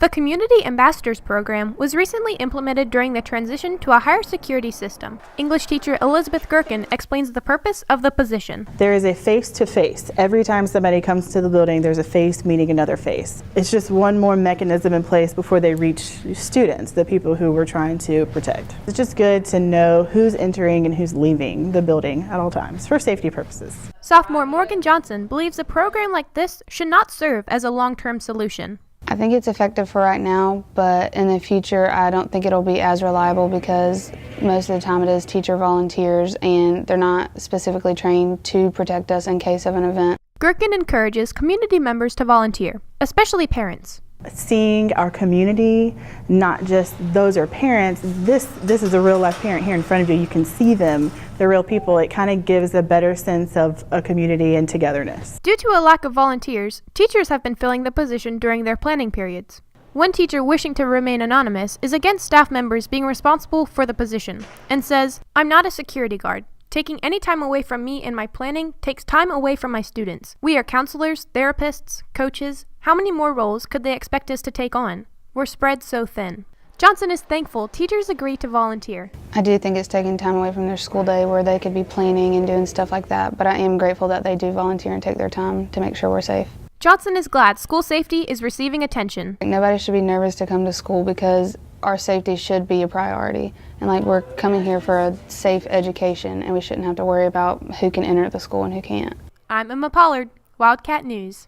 The Community Ambassadors Program was recently implemented during the transition to a higher security system. English teacher Elizabeth Gherkin explains the purpose of the position. There is a face-to-face. Every time somebody comes to the building, there's a face meeting another face. It's just one more mechanism in place before they reach students, the people who we're trying to protect. It's just good to know who's entering and who's leaving the building at all times for safety purposes. Sophomore Morgan Johnson believes a program like this should not serve as a long-term solution. I think it's effective for right now, but in the future I don't think it'll be as reliable because most of the time it is teacher volunteers and they're not specifically trained to protect us in case of an event. Gherkin encourages community members to volunteer, especially parents. Seeing our community, not just those are parents, this is a real life parent here in front of you. You can see them, they're real people. It kind of gives a better sense of a community and togetherness. Due to a lack of volunteers, teachers have been filling the position during their planning periods. One teacher wishing to remain anonymous is against staff members being responsible for the position and says, "I'm not a security guard. Taking any time away from me in my planning takes time away from my students. We are counselors, therapists, coaches. How many more roles could they expect us to take on? We're spread so thin." Johnson is thankful teachers agree to volunteer. I do think it's taking time away from their school day where they could be planning and doing stuff like that, but I am grateful that they do volunteer and take their time to make sure we're safe. Johnson is glad school safety is receiving attention. Nobody should be nervous to come to school because our safety should be a priority. And we're coming here for a safe education and we shouldn't have to worry about who can enter the school and who can't. I'm Emma Pollard, Wildcat News.